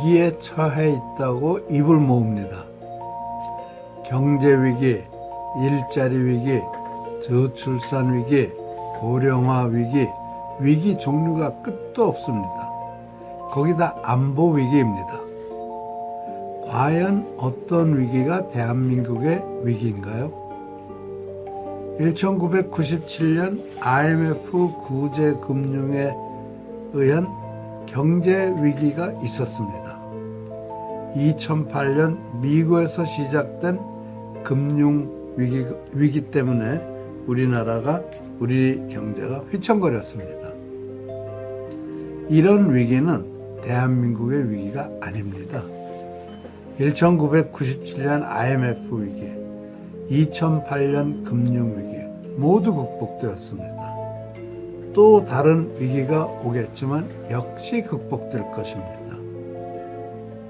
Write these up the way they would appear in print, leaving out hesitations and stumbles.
위기에 처해 있다고 입을 모읍니다. 경제위기, 일자리 위기, 저출산 위기, 고령화 위기, 위기 종류가 끝도 없습니다. 거기다 안보 위기입니다. 과연 어떤 위기가 대한민국의 위기인가요? 1997년 IMF 구제금융에 의한 경제 위기가 있었습니다. 2008년 미국에서 시작된 금융 위기 때문에 우리 경제가 휘청거렸습니다. 이런 위기는 대한민국의 위기가 아닙니다. 1997년 IMF 위기, 2008년 금융위기 모두 극복되었습니다. 또 다른 위기가 오겠지만 역시 극복될 것입니다.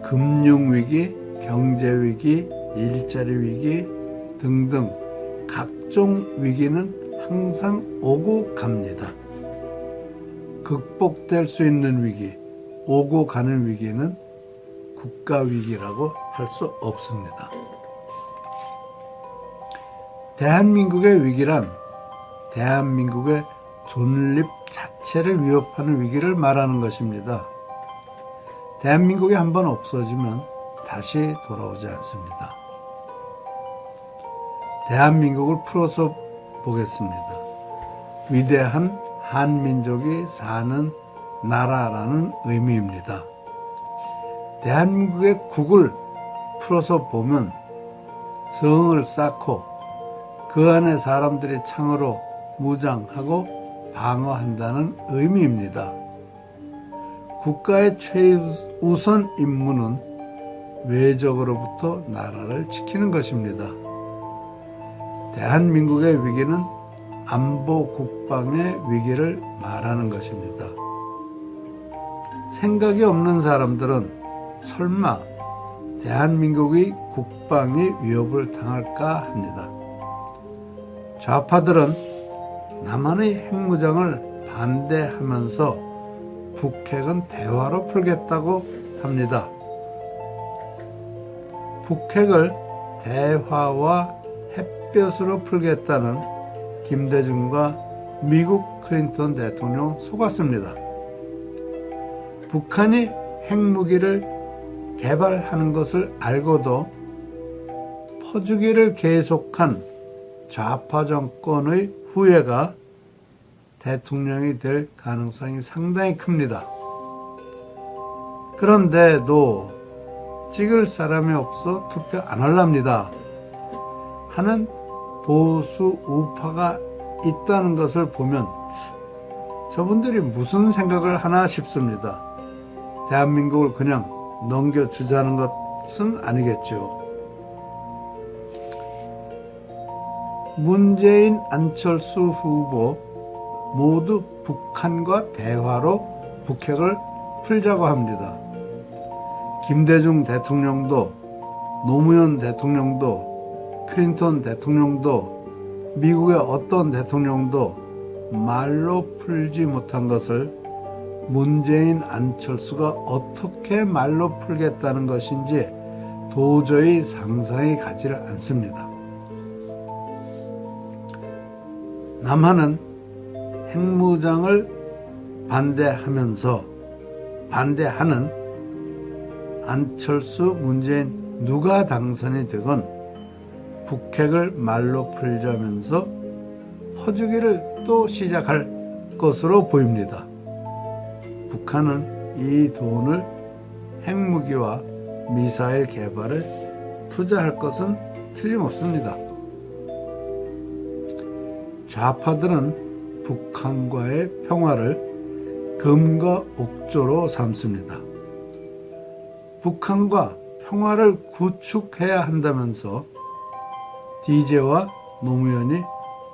금융위기, 경제위기, 일자리 위기 등등 각종 위기는 항상 오고 갑니다. 극복될 수 있는 위기, 오고 가는 위기는 국가위기라고 할 수 없습니다. 대한민국의 위기란 대한민국의 존립 자체를 위협하는 위기를 말하는 것입니다. 대한민국이 한번 없어지면 다시 돌아오지 않습니다. 대한민국을 풀어서 보겠습니다. 위대한 한민족이 사는 나라라는 의미입니다. 대한민국의 국을 풀어서 보면 성을 쌓고 그 안에 사람들이 창으로 무장하고 방어한다는 의미입니다. 국가의 최우선 임무는 외적으로부터 나라를 지키는 것입니다. 대한민국의 위기는 안보 국방의 위기를 말하는 것입니다. 생각이 없는 사람들은 설마 대한민국의 국방이 위협을 당할까 합니다. 좌파들은 남한의 핵무장을 반대하면서 북핵은 대화로 풀겠다고 합니다. 북핵을 대화와 햇볕으로 풀겠다는 김대중과 미국 클린턴 대통령 속았습니다. 북한이 핵무기를 개발하는 것을 알고도 퍼주기를 계속한 좌파 정권의 후예가 대통령이 될 가능성이 상당히 큽니다. 그런데도 찍을 사람이 없어 투표 안 할랍니다 하는 보수 우파가 있다는 것을 보면 저분들이 무슨 생각을 하나 싶습니다. 대한민국을 그냥 넘겨주자는 것은 아니겠죠. 문재인, 안철수 후보 모두 북한과 대화로 북핵을 풀자고 합니다. 김대중 대통령도, 노무현 대통령도, 클린턴 대통령도, 미국의 어떤 대통령도 말로 풀지 못한 것을 문재인, 안철수가 어떻게 말로 풀겠다는 것인지 도저히 상상이 가지를 않습니다. 남한은 핵무장을 반대하는 안철수, 문재인 누가 당선이 되건 북핵을 말로 풀자면서 퍼주기를 또 시작할 것으로 보입니다. 북한은 이 돈을 핵무기와 미사일 개발에 투자할 것은 틀림없습니다. 좌파들은 북한과의 평화를 금과 옥조로 삼습니다. 북한과 평화를 구축해야 한다면서 DJ와 노무현이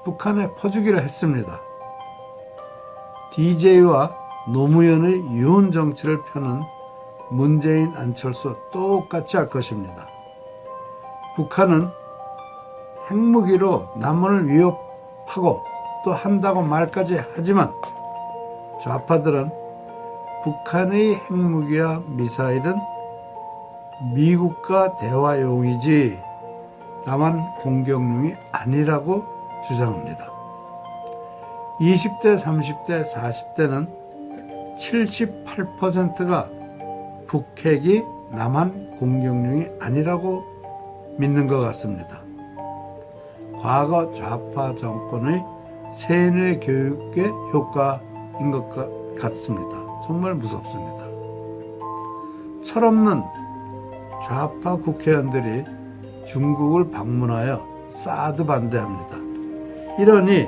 북한에 퍼주기를 했습니다. DJ와 노무현의 유온 정치를 펴는 문재인, 안철수 똑같이 할 것입니다. 북한은 핵무기로 남한을 위협하고 또 한다고 말까지 하지만 좌파들은 북한의 핵무기와 미사일은 미국과 대화용이지 남한 공격용이 아니라고 주장합니다. 20대, 30대, 40대는 78%가 북핵이 남한 공격용이 아니라고 믿는 것 같습니다. 과거 좌파 정권의 세뇌 교육의 효과인 것 같습니다. 정말 무섭습니다. 철없는 좌파 국회의원들이 중국을 방문하여 사드 반대합니다. 이러니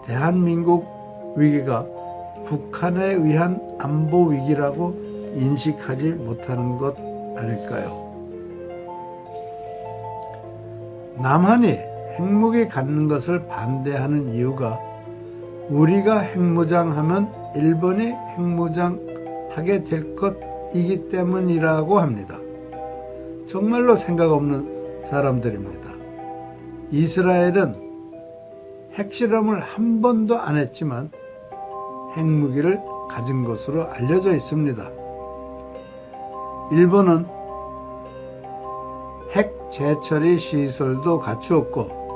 대한민국 위기가 북한에 의한 안보 위기라고 인식하지 못하는 것 아닐까요? 남한이 핵무기 갖는 것을 반대하는 이유가 우리가 핵무장하면 일본이 핵무장하게 될 것이기 때문이라고 합니다. 정말로 생각 없는 사람들입니다. 이스라엘은 핵실험을 한 번도 안 했지만 핵무기를 가진 것으로 알려져 있습니다. 일본은 핵 재처리 시설도 갖추었고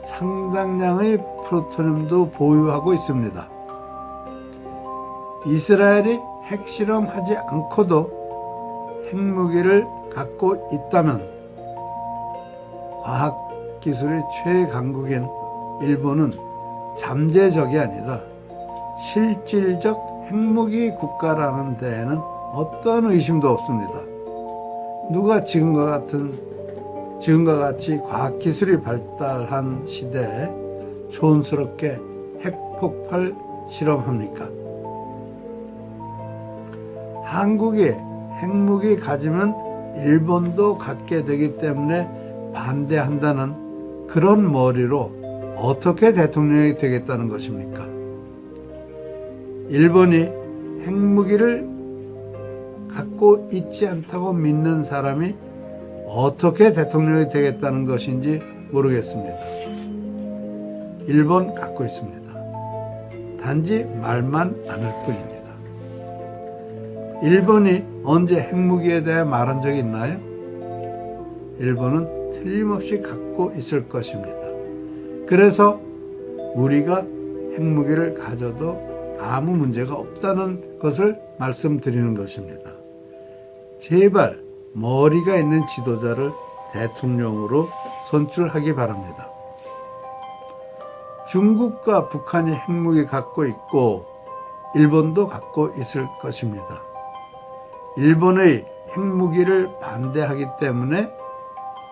상당량의 플루토늄도 보유하고 있습니다. 이스라엘이 핵실험하지 않고도 핵무기를 갖고 있다면 과학기술의 최강국인 일본은 잠재적이 아니라 실질적 핵무기 국가라는 데에는 어떤 의심도 없습니다. 누가 지금과 같이 과학기술이 발달한 시대에 촌스럽게 핵폭발 실험합니까? 한국이 핵무기 가지면 일본도 갖게 되기 때문에 반대한다는 그런 머리로 어떻게 대통령이 되겠다는 것입니까? 일본이 핵무기를 갖고 있지 않다고 믿는 사람이 어떻게 대통령이 되겠다는 것인지 모르겠습니다. 일본 갖고 있습니다. 단지 말만 안 할 뿐입니다. 일본이 언제 핵무기에 대해 말한 적이 있나요? 일본은 틀림없이 갖고 있을 것입니다. 그래서 우리가 핵무기를 가져도 아무 문제가 없다는 것을 말씀드리는 것입니다. 제발 머리가 있는 지도자를 대통령으로 선출하기 바랍니다. 중국과 북한이 핵무기 갖고 있고 일본도 갖고 있을 것입니다. 일본의 핵무기를 반대하기 때문에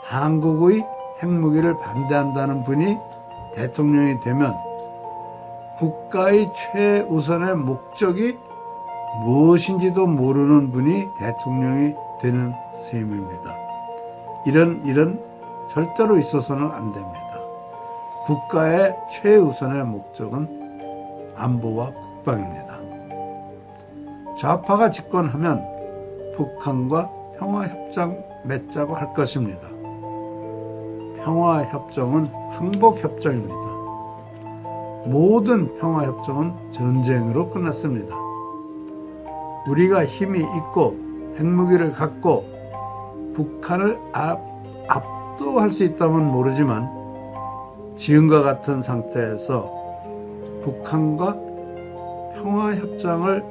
한국의 핵무기를 반대한다는 분이 대통령이 되면 국가의 최우선의 목적이 무엇인지도 모르는 분이 대통령이 되는 셈입니다. 이런 일은 절대로 있어서는 안 됩니다. 국가의 최우선의 목적은 안보와 국방입니다. 좌파가 집권하면 북한과 평화협정 맺자고 할 것입니다. 평화협정은 항복협정입니다. 모든 평화협정은 전쟁으로 끝났습니다. 우리가 힘이 있고 핵무기를 갖고 북한을 압도할 수 있다면 모르지만 지금과 같은 상태에서 북한과 평화협정을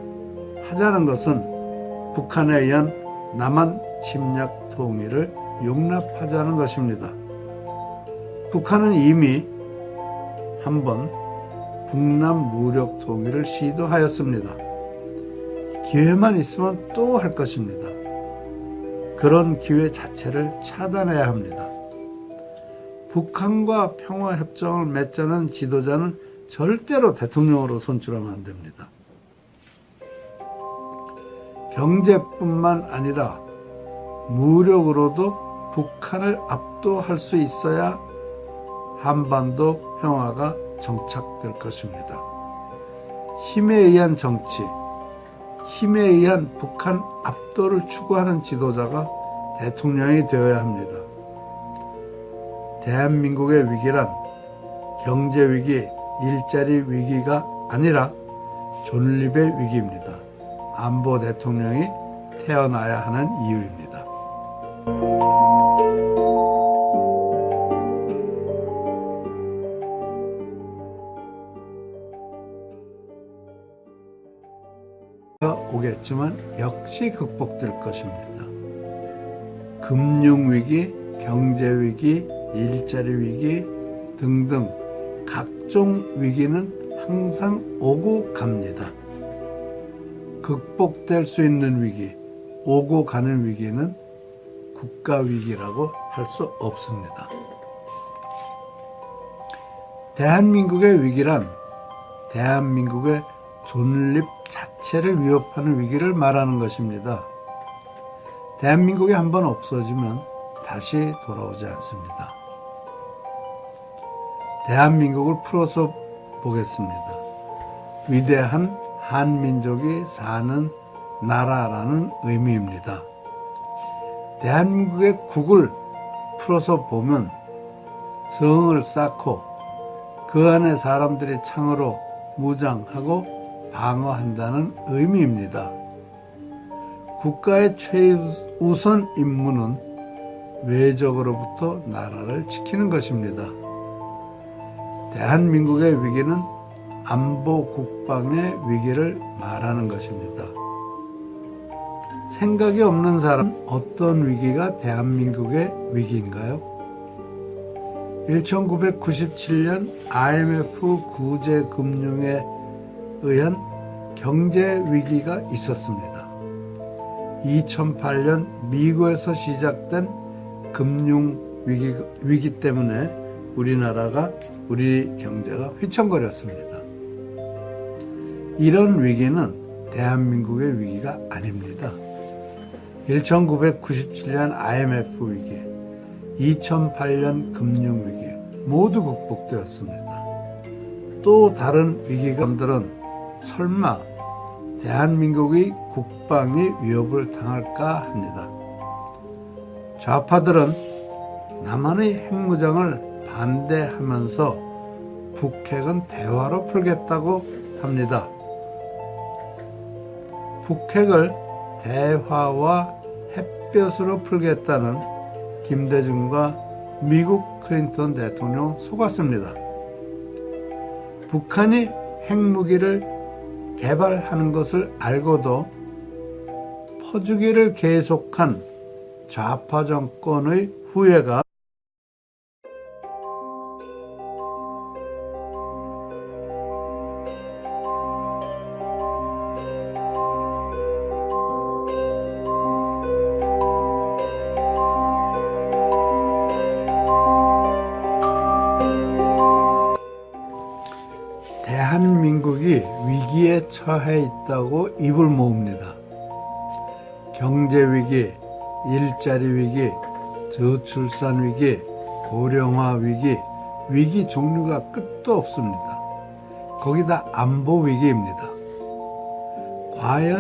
하자는 것은 북한에 의한 남한 침략 통일을 용납하자는 것입니다. 북한은 이미 한번 북남 무력 통일을 시도하였습니다. 기회만 있으면 또 할 것입니다. 그런 기회 자체를 차단해야 합니다. 북한과 평화협정을 맺자는 지도자는 절대로 대통령으로 선출하면 안 됩니다. 경제뿐만 아니라 무력으로도 북한을 압도할 수 있어야 한반도 평화가 정착될 것입니다. 힘에 의한 정치, 힘에 의한 북한 압도를 추구하는 지도자가 대통령이 되어야 합니다. 대한민국의 위기란 경제위기, 일자리 위기가 아니라 존립의 위기입니다. 안보 대통령이 태어나야 하는 이유입니다. 오겠지만 역시 극복될 것입니다. 금융위기, 경제위기, 일자리 위기 등등 각종 위기는 항상 오고 갑니다. 극복될 수 있는 위기, 오고 가는 위기는 국가위기라고 할 수 없습니다. 대한민국의 위기란 대한민국의 존립 자체를 위협하는 위기를 말하는 것입니다. 대한민국이 한번 없어지면 다시 돌아오지 않습니다. 대한민국을 풀어서 보겠습니다. 위대한 한민족이 사는 나라라는 의미입니다. 대한민국의 국을 풀어서 보면 성을 쌓고 그 안에 사람들이 창으로 무장하고 방어한다는 의미입니다. 국가의 최우선 임무는 외적으로부터 나라를 지키는 것입니다. 대한민국의 위기는 안보 국방의 위기를 말하는 것입니다. 생각이 없는 사람, 어떤 위기가 대한민국의 위기인가요? 1997년 IMF 구제금융에 의한 경제 위기가 있었습니다. 2008년 미국에서 시작된 금융 위기 때문에 우리 경제가 휘청거렸습니다. 이런 위기는 대한민국의 위기가 아닙니다. 1997년 IMF 위기, 2008년 금융위기 모두 극복되었습니다. 또 다른 위기감들은 설마 대한민국의 국방이 위협을 당할까 합니다. 좌파들은 남한의 핵무장을 반대하면서 북핵은 대화로 풀겠다고 합니다. 북핵을 대화와 햇볕으로 풀겠다는 김대중과 미국 클린턴 대통령 속았습니다. 북한이 핵무기를 개발하는 것을 알고도 퍼주기를 계속한 좌파 정권의 후예가 대한민국이 위기에 처해 있다고 입을 모읍니다. 경제위기, 일자리 위기, 저출산 위기, 고령화 위기, 위기 종류가 끝도 없습니다. 거기다 안보 위기입니다. 과연